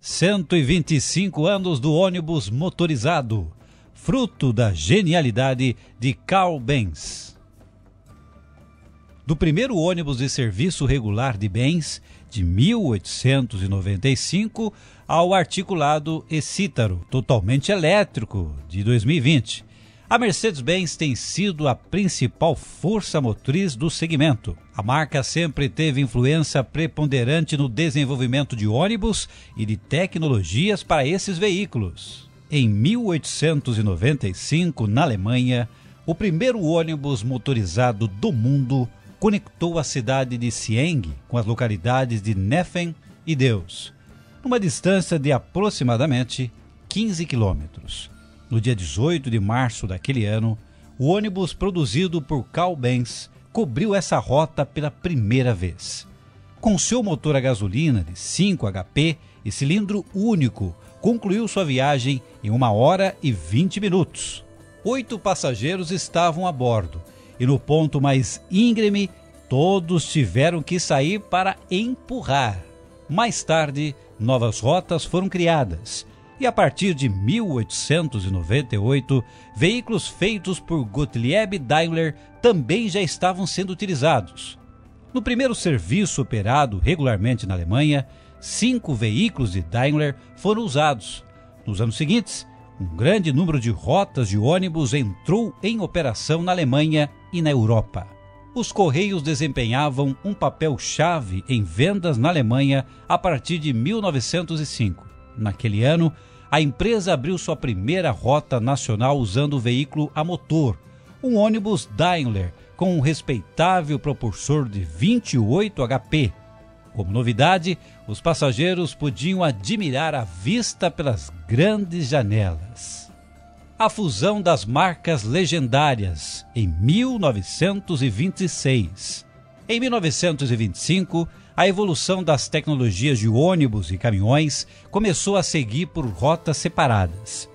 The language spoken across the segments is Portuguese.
125 anos do ônibus motorizado, fruto da genialidade de Carl Benz. Do primeiro ônibus de serviço regular de Benz, de 1895, ao articulado e-Cítaro, totalmente elétrico, de 2020. A Mercedes-Benz tem sido a principal força motriz do segmento. A marca sempre teve influência preponderante no desenvolvimento de ônibus e de tecnologias para esses veículos. Em 1895, na Alemanha, o primeiro ônibus motorizado do mundo conectou a cidade de Siegen com as localidades de Neffen e Deus, numa distância de aproximadamente 15 quilômetros. No dia 18 de março daquele ano, o ônibus produzido por Carl Benz cobriu essa rota pela primeira vez. Com seu motor a gasolina de 5 HP e cilindro único, concluiu sua viagem em 1 hora e 20 minutos. 8 passageiros estavam a bordo e no ponto mais íngreme, todos tiveram que sair para empurrar. Mais tarde, novas rotas foram criadas. E a partir de 1898, veículos feitos por Gottlieb Daimler também já estavam sendo utilizados. No primeiro serviço operado regularmente na Alemanha, 5 veículos de Daimler foram usados. Nos anos seguintes, um grande número de rotas de ônibus entrou em operação na Alemanha e na Europa. Os Correios desempenhavam um papel-chave em vendas na Alemanha a partir de 1905. Naquele ano, a empresa abriu sua primeira rota nacional usando o veículo a motor, um ônibus Daimler com um respeitável propulsor de 28 HP. Como novidade, os passageiros podiam admirar a vista pelas grandes janelas. A fusão das marcas legendárias, em 1926. Em 1925, a evolução das tecnologias de ônibus e caminhões começou a seguir por rotas separadas.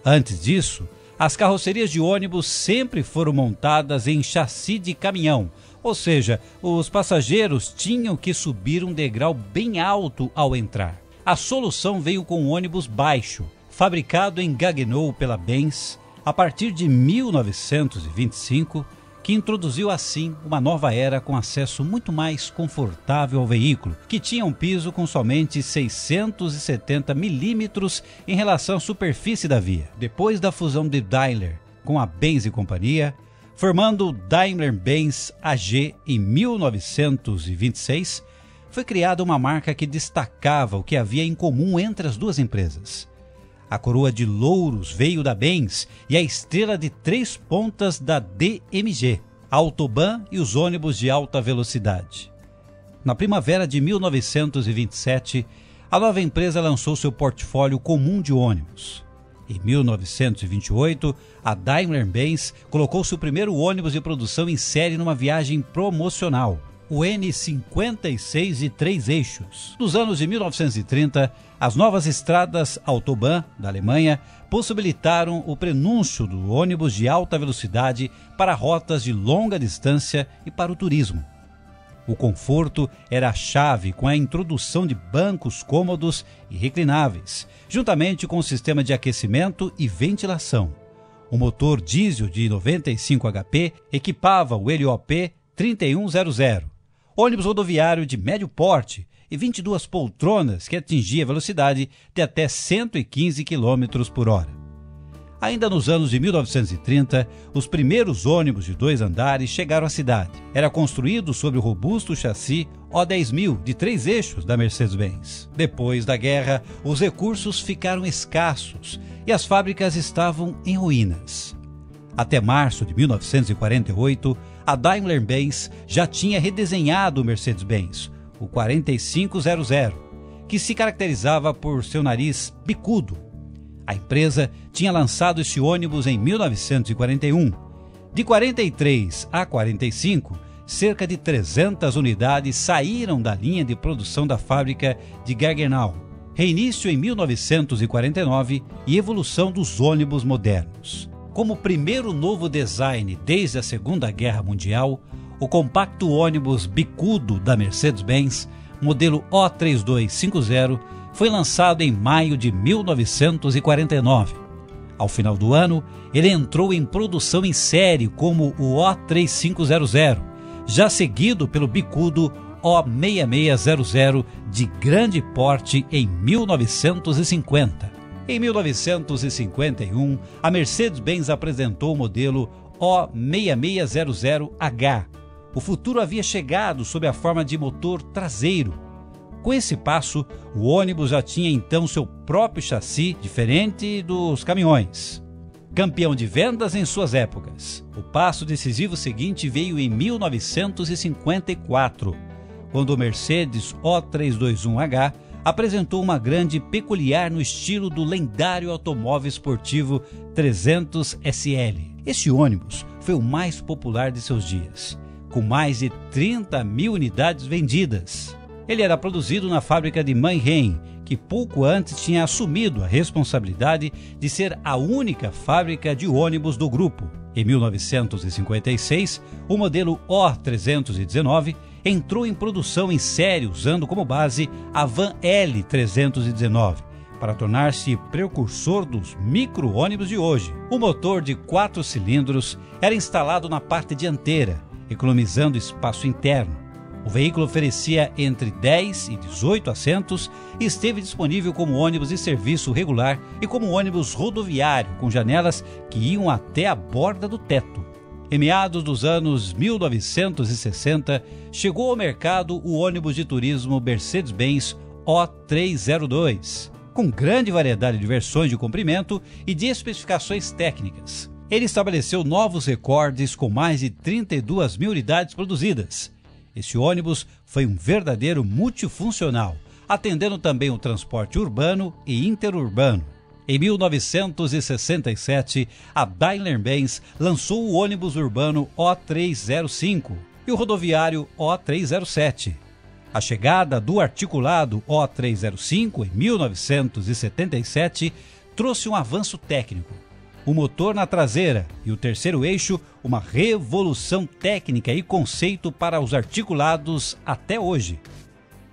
Antes disso, as carrocerias de ônibus sempre foram montadas em chassi de caminhão, ou seja, os passageiros tinham que subir um degrau bem alto ao entrar. A solução veio com um ônibus baixo, fabricado em Gaggenau pela Benz, a partir de 1925, que introduziu assim uma nova era com acesso muito mais confortável ao veículo, que tinha um piso com somente 670 milímetros em relação à superfície da via. Depois da fusão de Daimler com a Benz e Companhia, formando Daimler-Benz AG em 1926, foi criada uma marca que destacava o que havia em comum entre as duas empresas. A coroa de louros veio da Benz e a estrela de 3 pontas da DMG, a Autobahn e os ônibus de alta velocidade. Na primavera de 1927, a nova empresa lançou seu portfólio comum de ônibus. Em 1928, a Daimler-Benz colocou seu primeiro ônibus de produção em série numa viagem promocional, o N56 de 3 eixos. Nos anos de 1930, as novas estradas Autobahn da Alemanha possibilitaram o prenúncio do ônibus de alta velocidade para rotas de longa distância e para o turismo. O conforto era a chave com a introdução de bancos cômodos e reclináveis, juntamente com o sistema de aquecimento e ventilação. O motor diesel de 95 HP equipava o LOP 3100, ônibus rodoviário de médio porte e 22 poltronas que atingia velocidade de até 115 km por hora. Ainda nos anos de 1930, os primeiros ônibus de 2 andares chegaram à cidade. Era construído sobre o robusto chassi O10000 de 3 eixos da Mercedes-Benz. Depois da guerra, os recursos ficaram escassos e as fábricas estavam em ruínas. Até março de 1948, a Daimler-Benz já tinha redesenhado o Mercedes-Benz, o 4500, que se caracterizava por seu nariz bicudo. A empresa tinha lançado esse ônibus em 1941. De 43 a 45, cerca de 300 unidades saíram da linha de produção da fábrica de Gaggenau. Reinício em 1949 e evolução dos ônibus modernos. Como primeiro novo design desde a Segunda Guerra Mundial, o compacto ônibus bicudo da Mercedes-Benz, modelo O3250, foi lançado em maio de 1949. Ao final do ano, ele entrou em produção em série como o O3500, já seguido pelo bicudo O6600 de grande porte em 1950. Em 1951, a Mercedes-Benz apresentou o modelo O6600H. O futuro havia chegado sob a forma de motor traseiro. Com esse passo, o ônibus já tinha então seu próprio chassi, diferente dos caminhões. Campeão de vendas em suas épocas, o passo decisivo seguinte veio em 1954, quando o Mercedes O321H apresentou uma grande peculiar no estilo do lendário automóvel esportivo 300 SL. Este ônibus foi o mais popular de seus dias, com mais de 30 mil unidades vendidas. Ele era produzido na fábrica de Mannheim, que pouco antes tinha assumido a responsabilidade de ser a única fábrica de ônibus do grupo. Em 1956, o modelo O319 entrou em produção em série usando como base a van L319, para tornar-se precursor dos micro-ônibus de hoje. O motor de 4 cilindros era instalado na parte dianteira, economizando espaço interno. O veículo oferecia entre 10 e 18 assentos e esteve disponível como ônibus de serviço regular e como ônibus rodoviário, com janelas que iam até a borda do teto. Em meados dos anos 1960, chegou ao mercado o ônibus de turismo Mercedes-Benz O302, com grande variedade de versões de comprimento e de especificações técnicas. Ele estabeleceu novos recordes com mais de 32 mil unidades produzidas. Esse ônibus foi um verdadeiro multifuncional, atendendo também o transporte urbano e interurbano. Em 1967, a Daimler-Benz lançou o ônibus urbano O305 e o rodoviário O307. A chegada do articulado O305 em 1977 trouxe um avanço técnico. O motor na traseira e o terceiro eixo, uma revolução técnica e conceito para os articulados até hoje.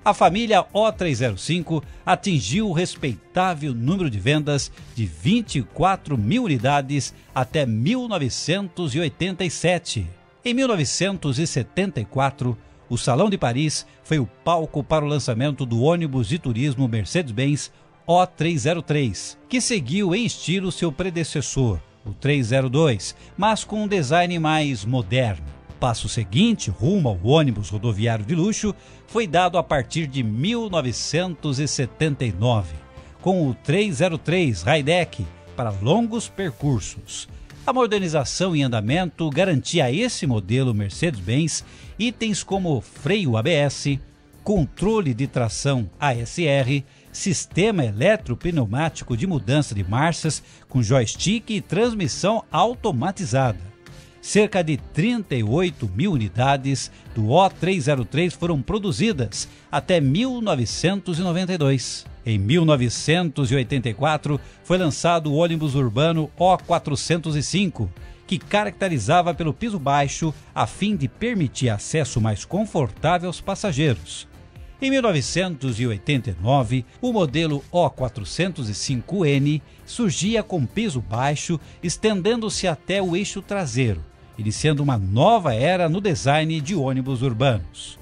A família O305 atingiu o respeitável número de vendas de 24 mil unidades até 1987. Em 1974, o Salão de Paris foi o palco para o lançamento do ônibus de turismo Mercedes-Benz O303, que seguiu em estilo seu predecessor, o 302, mas com um design mais moderno. O passo seguinte, rumo ao ônibus rodoviário de luxo, foi dado a partir de 1979, com o 303 High-Deck para longos percursos. A modernização em andamento garantia a esse modelo Mercedes-Benz itens como freio ABS, controle de tração ASR, sistema eletropneumático de mudança de marchas com joystick e transmissão automatizada. Cerca de 38 mil unidades do O303 foram produzidas até 1992. Em 1984, foi lançado o ônibus urbano O405, que caracterizava pelo piso baixo a fim de permitir acesso mais confortável aos passageiros. Em 1989, o modelo O405N surgia com piso baixo, estendendo-se até o eixo traseiro, iniciando uma nova era no design de ônibus urbanos.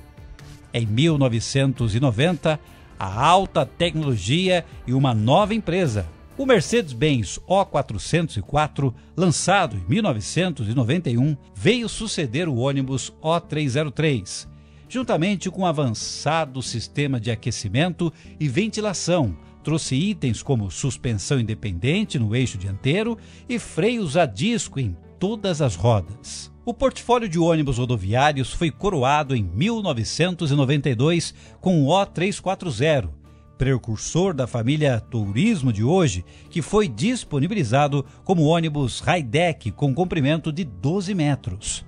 Em 1990, a alta tecnologia e uma nova empresa, o Mercedes-Benz O404, lançado em 1991, veio suceder o ônibus O303, juntamente com um avançado sistema de aquecimento e ventilação. Trouxe itens como suspensão independente no eixo dianteiro e freios a disco em todas as rodas. O portfólio de ônibus rodoviários foi coroado em 1992 com o O340, precursor da família Turismo de hoje, que foi disponibilizado como ônibus High-Deck com comprimento de 12 metros.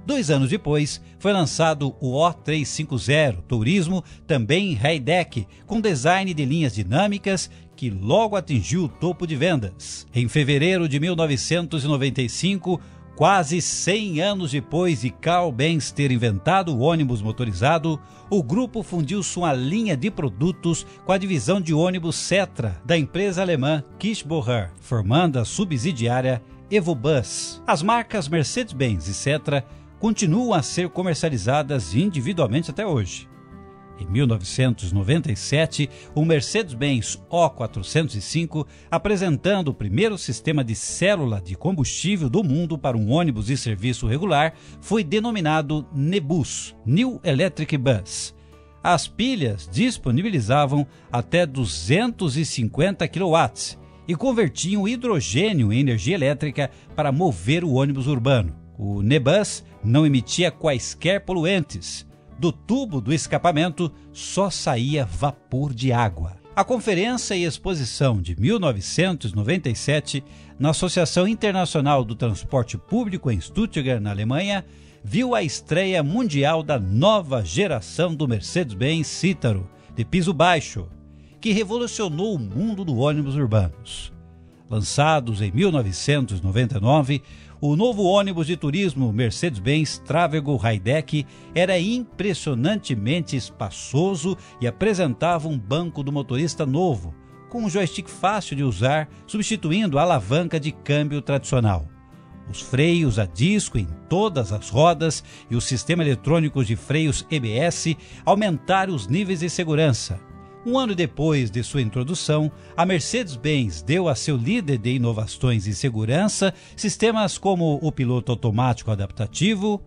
2 anos depois, foi lançado o O350 Turismo, também High-Deck, com design de linhas dinâmicas, que logo atingiu o topo de vendas. Em fevereiro de 1995, Quase 100 anos depois de Carl Benz ter inventado o ônibus motorizado, o grupo fundiu sua linha de produtos com a divisão de ônibus Setra da empresa alemã Kirchbocher, formando a subsidiária EvoBus. As marcas Mercedes-Benz e Setra continuam a ser comercializadas individualmente até hoje. Em 1997, o Mercedes-Benz O405, apresentando o primeiro sistema de célula de combustível do mundo para um ônibus de serviço regular, foi denominado NEBUS, New Electric Bus. As pilhas disponibilizavam até 250 kW e convertiam hidrogênio em energia elétrica para mover o ônibus urbano. O NEBUS não emitia quaisquer poluentes. Do tubo do escapamento só saía vapor de água. A conferência e exposição de 1997 na Associação Internacional do Transporte Público em Stuttgart, na Alemanha, viu a estreia mundial da nova geração do Mercedes-Benz Citaro, de piso baixo, que revolucionou o mundo dos ônibus urbanos. Lançados em 1999, o novo ônibus de turismo Mercedes-Benz Travego Hi-Deck era impressionantemente espaçoso e apresentava um banco do motorista novo, com um joystick fácil de usar, substituindo a alavanca de câmbio tradicional. Os freios a disco em todas as rodas e o sistema eletrônico de freios EBS aumentaram os níveis de segurança. Um ano depois de sua introdução, a Mercedes-Benz deu a seu líder de inovações em segurança sistemas como o piloto automático adaptativo,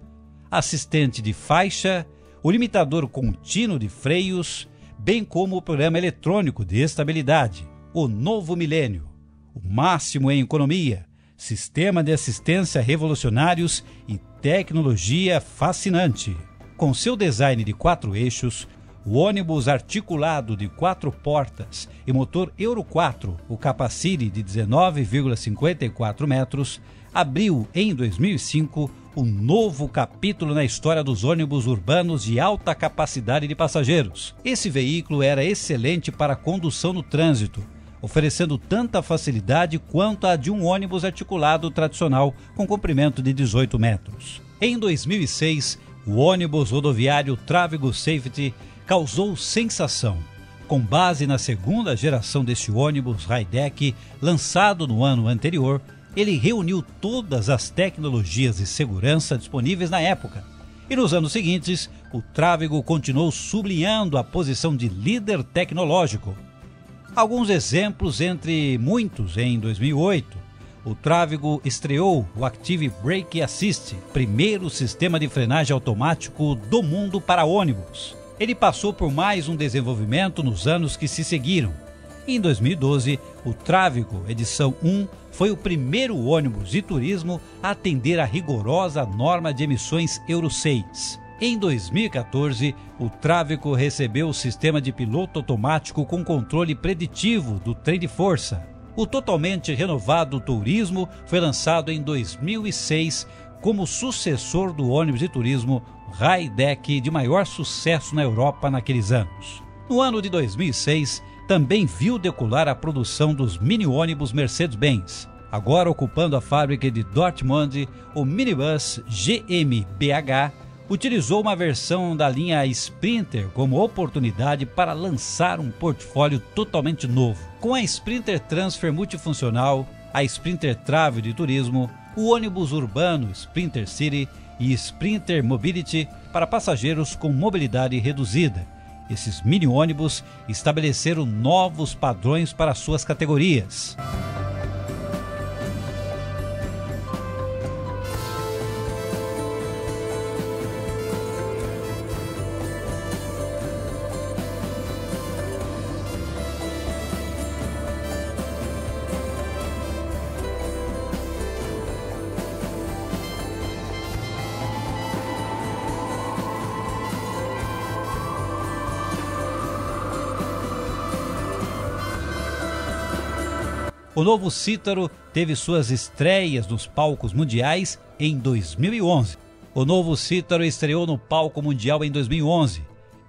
assistente de faixa, o limitador contínuo de freios, bem como o programa eletrônico de estabilidade, o novo milênio, o máximo em economia, sistema de assistência revolucionários e tecnologia fascinante. Com seu design de 4 eixos, o ônibus articulado de 4 portas e motor Euro 4, o Capacity de 19,54 metros, abriu em 2005 um novo capítulo na história dos ônibus urbanos de alta capacidade de passageiros. Esse veículo era excelente para a condução no trânsito, oferecendo tanta facilidade quanto a de um ônibus articulado tradicional com comprimento de 18 metros. Em 2006, o ônibus rodoviário Travego Safety causou sensação. Com base na segunda geração deste ônibus Hi-Deck, lançado no ano anterior, ele reuniu todas as tecnologias de segurança disponíveis na época. E nos anos seguintes, o Travego continuou sublinhando a posição de líder tecnológico. Alguns exemplos entre muitos: em 2008, o Travego estreou o Active Brake Assist, primeiro sistema de frenagem automático do mundo para ônibus. Ele passou por mais um desenvolvimento nos anos que se seguiram. Em 2012, o Travego Edição 1 foi o primeiro ônibus de turismo a atender a rigorosa norma de emissões Euro 6. Em 2014, o Travego recebeu o sistema de piloto automático com controle preditivo do trem de força. O totalmente renovado Turismo foi lançado em 2006 como sucessor do ônibus de turismo Hi-Deck de maior sucesso na Europa naqueles anos. No ano de 2006, também viu decolar a produção dos mini-ônibus Mercedes-Benz. Agora ocupando a fábrica de Dortmund, o minibus GmbH utilizou uma versão da linha Sprinter como oportunidade para lançar um portfólio totalmente novo. Com a Sprinter Transfer multifuncional, a Sprinter Travel de turismo, o ônibus urbano Sprinter City e Sprinter Mobility para passageiros com mobilidade reduzida. Esses mini-ônibus estabeleceram novos padrões para suas categorias. O novo Citaro teve suas estreias nos palcos mundiais em 2011. O novo Citaro estreou no palco mundial em 2011.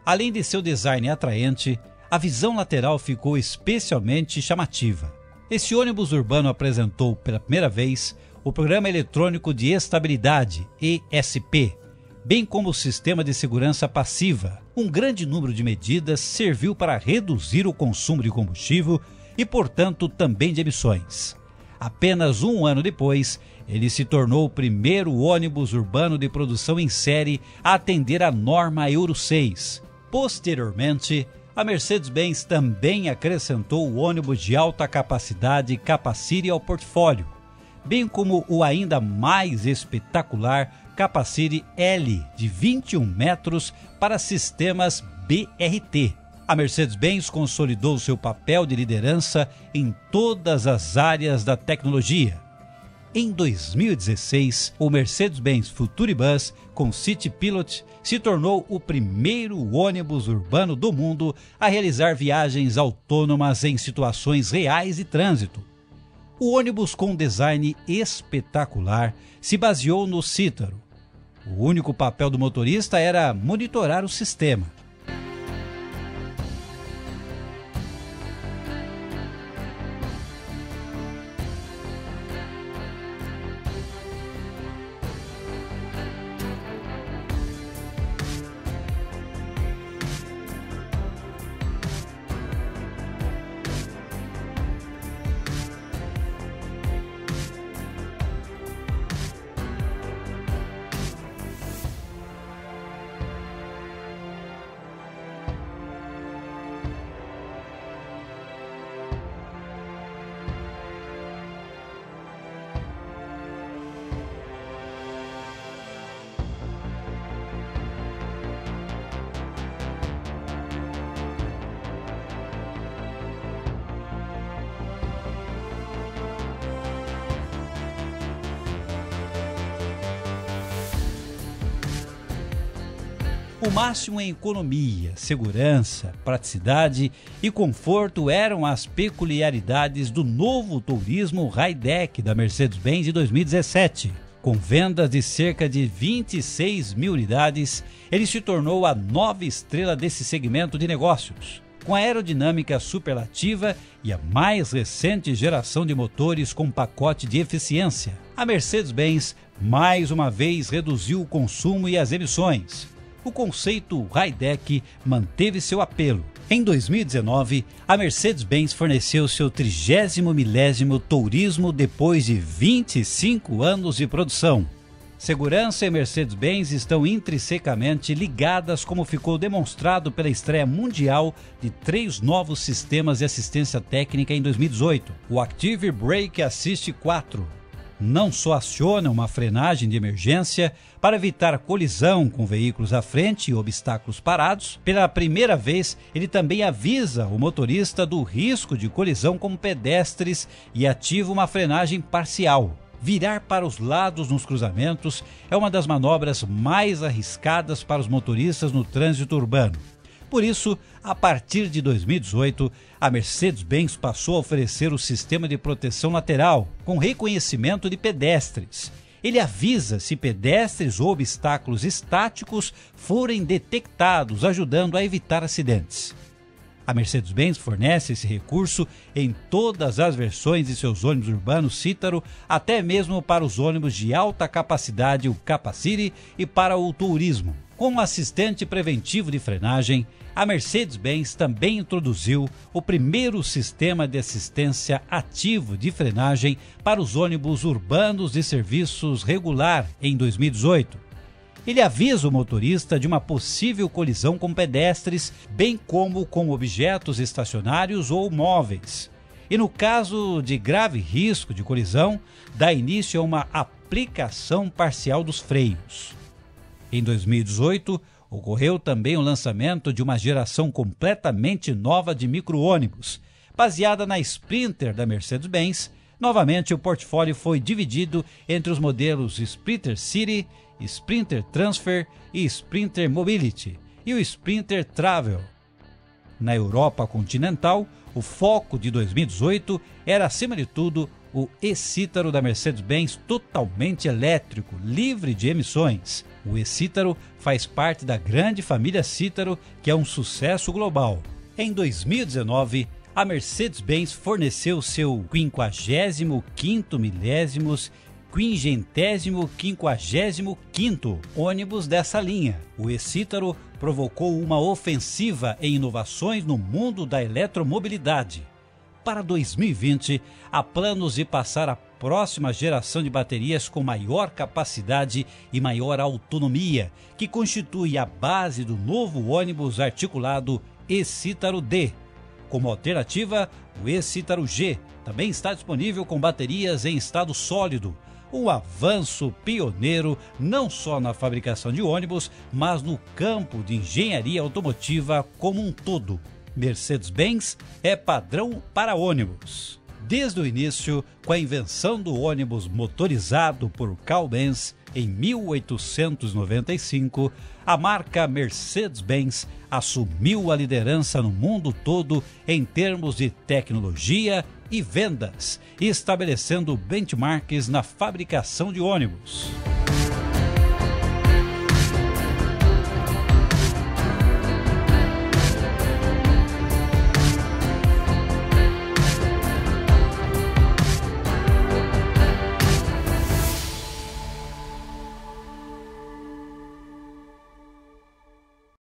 Além de seu design atraente, a visão lateral ficou especialmente chamativa. Esse ônibus urbano apresentou pela primeira vez o Programa Eletrônico de Estabilidade, ESP, bem como o Sistema de Segurança Passiva. Um grande número de medidas serviu para reduzir o consumo de combustível e, portanto, também de emissões. Apenas um ano depois, ele se tornou o primeiro ônibus urbano de produção em série a atender a norma Euro 6. Posteriormente, a Mercedes-Benz também acrescentou o ônibus de alta capacidade Capacity ao portfólio, bem como o ainda mais espetacular Capacity L, de 21 metros, para sistemas BRT. A Mercedes-Benz consolidou seu papel de liderança em todas as áreas da tecnologia. Em 2016, o Mercedes-Benz Futuribus com City Pilot se tornou o primeiro ônibus urbano do mundo a realizar viagens autônomas em situações reais de trânsito. O ônibus com design espetacular se baseou no Cítaro. O único papel do motorista era monitorar o sistema. O máximo em economia, segurança, praticidade e conforto eram as peculiaridades do novo tourismo Hi-Deck da Mercedes-Benz de 2017. Com vendas de cerca de 26 mil unidades, ele se tornou a nova estrela desse segmento de negócios. Com a aerodinâmica superlativa e a mais recente geração de motores com pacote de eficiência, a Mercedes-Benz mais uma vez reduziu o consumo e as emissões. O conceito Hi-Deck manteve seu apelo. Em 2019, a Mercedes-Benz forneceu seu 30º milésimo tourismo depois de 25 anos de produção. Segurança e Mercedes-Benz estão intrinsecamente ligadas, como ficou demonstrado pela estreia mundial de 3 novos sistemas de assistência técnica em 2018. O Active Brake Assist 4 não só aciona uma frenagem de emergência para evitar colisão com veículos à frente e obstáculos parados, pela primeira vez ele também avisa o motorista do risco de colisão com pedestres e ativa uma frenagem parcial. Virar para os lados nos cruzamentos é uma das manobras mais arriscadas para os motoristas no trânsito urbano. Por isso, a partir de 2018, a Mercedes-Benz passou a oferecer o sistema de proteção lateral, com reconhecimento de pedestres. Ele avisa se pedestres ou obstáculos estáticos forem detectados, ajudando a evitar acidentes. A Mercedes-Benz fornece esse recurso em todas as versões de seus ônibus urbanos Cítaro, até mesmo para os ônibus de alta capacidade, o Capacity, e para o turismo. Com o assistente preventivo de frenagem, a Mercedes-Benz também introduziu o primeiro sistema de assistência ativo de frenagem para os ônibus urbanos de serviços regular em 2018. Ele avisa o motorista de uma possível colisão com pedestres, bem como com objetos estacionários ou móveis. E no caso de grave risco de colisão, dá início a uma aplicação parcial dos freios. Em 2018, ocorreu também o lançamento de uma geração completamente nova de micro-ônibus, baseada na Sprinter da Mercedes-Benz. Novamente, o portfólio foi dividido entre os modelos Sprinter City, Sprinter Transfer e Sprinter Mobility, e o Sprinter Travel. Na Europa continental, o foco de 2018 era, acima de tudo, o e-Cítaro da Mercedes-Benz totalmente elétrico, livre de emissões. O e-Cítaro faz parte da grande família Cítaro, que é um sucesso global. Em 2019, a Mercedes-Benz forneceu seu 55º milésimos 50º ônibus dessa linha. O e-Cítaro provocou uma ofensiva em inovações no mundo da eletromobilidade. Para 2020, há planos de passar a próxima geração de baterias com maior capacidade e maior autonomia, que constitui a base do novo ônibus articulado e-Cítaro D. Como alternativa, o e-Cítaro G também está disponível com baterias em estado sólido, um avanço pioneiro não só na fabricação de ônibus, mas no campo de engenharia automotiva como um todo. Mercedes-Benz é padrão para ônibus. Desde o início, com a invenção do ônibus motorizado por Carl Benz em 1895, a marca Mercedes-Benz assumiu a liderança no mundo todo em termos de tecnologia e vendas, estabelecendo benchmarks na fabricação de ônibus.